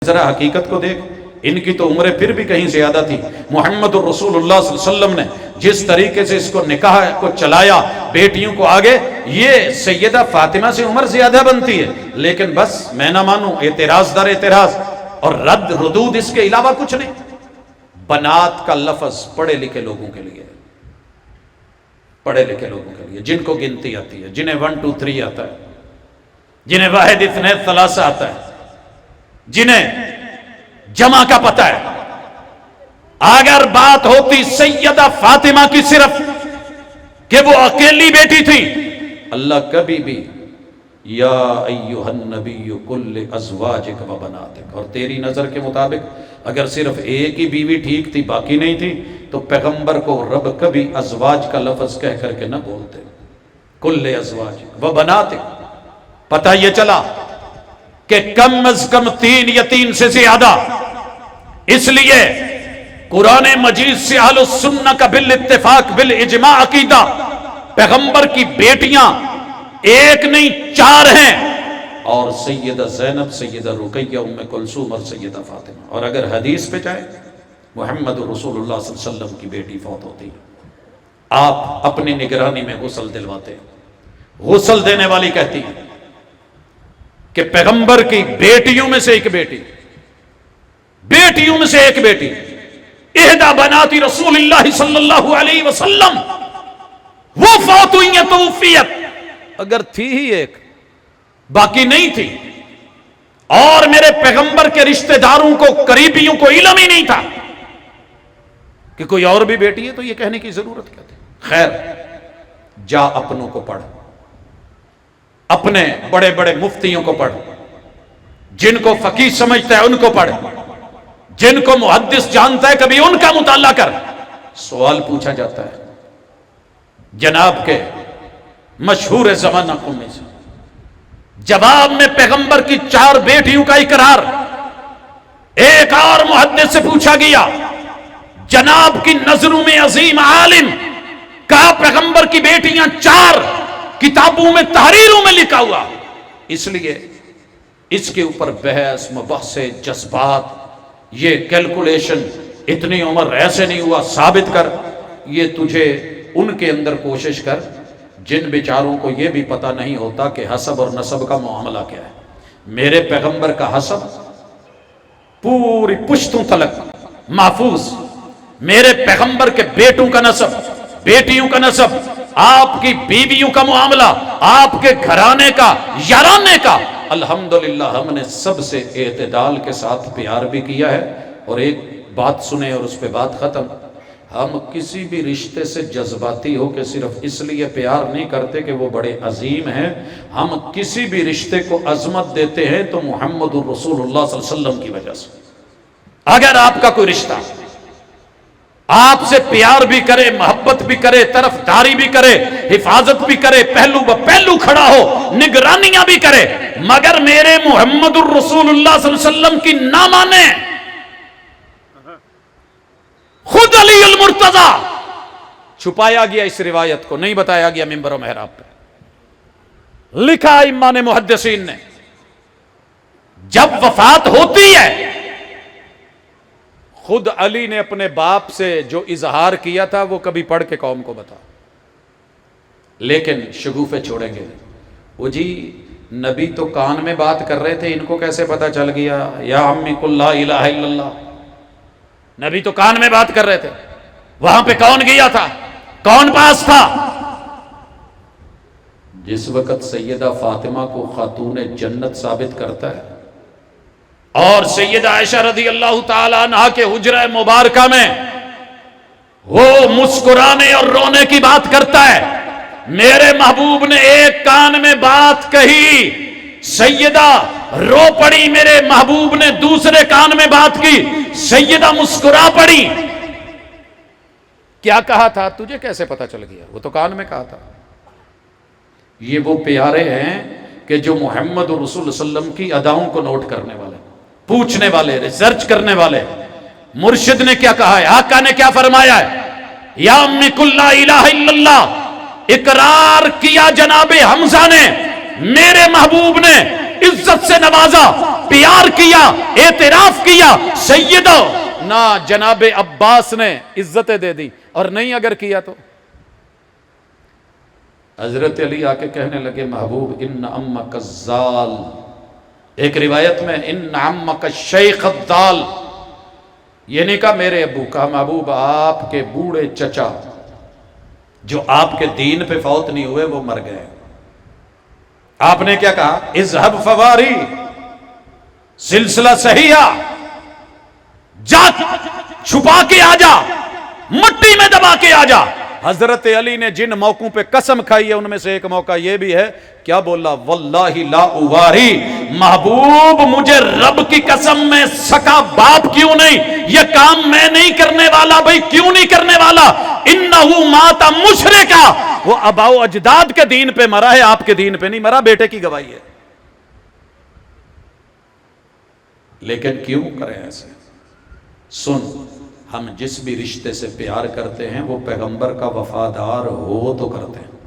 ذرا حقیقت کو دیکھ، ان کی تو عمریں پھر بھی کہیں زیادہ تھی۔ محمد الرسول اللہ صلی اللہ علیہ وسلم نے جس طریقے سے اس کو نکاح کو چلایا، بیٹیوں کو آگے، یہ سیدہ فاطمہ سے عمر زیادہ بنتی ہے، لیکن بس میں نہ مانوں، اعتراض در اعتراض اور رد ردود اس کے علاوہ کچھ نہیں۔ بنات کا لفظ پڑھے لکھے لوگوں کے لیے، پڑھے لکھے لوگوں کے لیے، جن کو گنتی آتی ہے، جنہیں 1 2 3 آتا ہے، جنہیں واحد اثنین ثلاثہ آتا ہے، جنہیں جمع کا پتہ ہے۔ اگر بات ہوتی سیدہ فاطمہ کی صرف کہ وہ اکیلی بیٹی تھی، اللہ کبھی بھی یا ایھا النبی قل ازواجک و بناتک، اور تیری نظر کے مطابق اگر صرف ایک ہی بیوی ٹھیک تھی باقی نہیں تھی تو پیغمبر کو رب کبھی ازواج کا لفظ کہہ کر کے نہ بولتے، قل ازواجک و بناتک۔ پتہ یہ چلا کہ کم از کم 3 یا 3 سے زیادہ، اس لیے قرآن مجید سے اہل السنہ کا بالاتفاق بالاجماع عقیدہ، پیغمبر کی بیٹیاں 1 نہیں 4 ہیں، اور سیدہ زینب، سیدہ رقیہ، ام کلثوم اور سیدہ فاطمہ۔ اور اگر حدیث پہ جائے، محمد رسول اللہ صلی اللہ علیہ وسلم کی بیٹی فوت ہوتی، آپ اپنی نگرانی میں غسل دلواتے، غسل دینے والی کہتی کہ پیغمبر کی بیٹیوں میں سے ایک بیٹی، بیٹیوں میں سے ایک بیٹی، احدی بنات رسول اللہ صلی اللہ علیہ وسلم، وہ فوت ہوئی ہیں، توفیت، اگر تھی ہی ایک، باقی نہیں تھی، اور میرے پیغمبر کے رشتہ داروں کو، قریبیوں کو علم ہی نہیں تھا کہ کوئی اور بھی بیٹی ہے، تو یہ کہنے کی ضرورت کیا تھی؟ خیر، جا اپنوں کو پڑھ، اپنے بڑے بڑے مفتیوں کو پڑھ، جن کو فقیہ سمجھتا ہے ان کو پڑھ، جن کو محدث جانتا ہے کبھی ان کا مطالعہ کر۔ سوال پوچھا جاتا ہے جناب کے مشہور زمانہ قومی سے، جواب میں پیغمبر کی 4 بیٹیوں کا اقرار۔ ایک اور محدث سے پوچھا گیا، جناب کی نظروں میں عظیم عالم، کہا پیغمبر کی بیٹیاں 4 کتابوں میں، تحریروں میں لکھا ہوا، اس لیے اس کے اوپر بحث مباحثے، جذبات، یہ کیلکولیشن، اتنی عمر ایسے نہیں ہوا، ثابت کر۔ یہ تجھے ان کے اندر کوشش کر جن بیچاروں کو یہ بھی پتہ نہیں ہوتا کہ حسب اور نسب کا معاملہ کیا ہے۔ میرے پیغمبر کا حسب پوری پشتوں تلک محفوظ، میرے پیغمبر کے بیٹوں کا نسب، بیٹیوں کا نسب، آپ کی بیویوں کا معاملہ، آپ کے گھرانے کا، یارانے کا، الحمدللہ ہم نے سب سے اعتدال کے ساتھ پیار بھی کیا ہے۔ اور ایک بات سنیں اور اس پہ بات ختم، ہم کسی بھی رشتے سے جذباتی ہو کہ صرف اس لیے پیار نہیں کرتے کہ وہ بڑے عظیم ہیں، ہم کسی بھی رشتے کو عظمت دیتے ہیں تو محمد الرسول اللہ صلی اللہ علیہ وسلم کی وجہ سے۔ اگر آپ کا کوئی رشتہ آپ سے پیار بھی کرے، محبت بھی کرے، طرف داری بھی کرے، حفاظت بھی کرے، پہلو بہ پہلو کھڑا ہو، نگرانیاں بھی کرے، مگر میرے محمد الرسول اللہ صلی اللہ علیہ وسلم کی نہ مانے، خود علی المرتضی، چھپایا گیا اس روایت کو، نہیں بتایا گیا منبر و محراب پہ، لکھا امام محدثین نے، جب وفات ہوتی ہے خود علی نے اپنے باپ سے جو اظہار کیا تھا وہ کبھی پڑھ کے قوم کو بتا، لیکن شگوفے چھوڑیں گے، وہ جی نبی تو کان میں بات کر رہے تھے، ان کو کیسے پتا چل گیا؟ یا امی قل لا الہ الا اللہ، نبی تو کان میں بات کر رہے تھے، وہاں پہ کون گیا تھا؟ کون پاس تھا؟ جس وقت سیدہ فاطمہ کو خاتون جنت ثابت کرتا ہے اور سیدہ عائشہ رضی اللہ تعالی عنہا کے حجرہ مبارکہ میں وہ مسکرانے اور رونے کی بات کرتا ہے، میرے محبوب نے ایک کان میں بات کہی، سیدہ رو پڑی، میرے محبوب نے دوسرے کان میں بات کی، سیدہ مسکرا پڑی۔ کیا کہا تھا؟ تجھے کیسے پتا چل گیا؟ وہ تو کان میں کہا تھا۔ یہ وہ پیارے ہیں کہ جو محمد رسول اللہ صلی اللہ علیہ وسلم کی اداؤں کو نوٹ کرنے والے، پوچھنے والے، ریسرچ کرنے والے۔ مرشد نے کیا کہا ہے، آقا نے کیا فرمایا ہے؟ یا امی قل لا الہ الا اللہ، اقرار کیا جناب حمزہ نے، میرے محبوب نے عزت سے نوازا، پیار کیا، اعتراف کیا، سیدہ نہ جناب عباس نے عزتیں دے دی، اور نہیں اگر کیا تو حضرت علی آ کے کہنے لگے محبوب ان امک الزال، ایک روایت میں ان امک الشیخ الدال، یہ نہیں کہا میرے ابو، کہا محبوب آپ کے بوڑھے چچا جو آپ کے دین پہ فوت نہیں ہوئے وہ مر گئے۔ آپ نے کیا کہا؟ اذهب فواری، سلسلہ صحیحہ، جا چھپا کے آ جا، مٹی میں دبا کے آ جا۔ حضرت علی نے جن موقعوں پہ قسم کھائی ہے ان میں سے ایک موقع یہ بھی ہے، کیا بولا؟ واللہ لا اواری، محبوب مجھے رب کی قسم میں سکا باپ کیوں نہیں، یہ کام میں نہیں کرنے والا۔ بھئی کیوں نہیں کرنے والا؟ انہو ماتا مشرکا، وہ آباء و اجداد کے دین پہ مرا ہے، آپ کے دین پہ نہیں مرا، بیٹے کی گواہی ہے۔ لیکن کیوں کریں ایسے؟ سن، ہم جس بھی رشتے سے پیار کرتے ہیں وہ پیغمبر کا وفادار ہو تو کرتے ہیں۔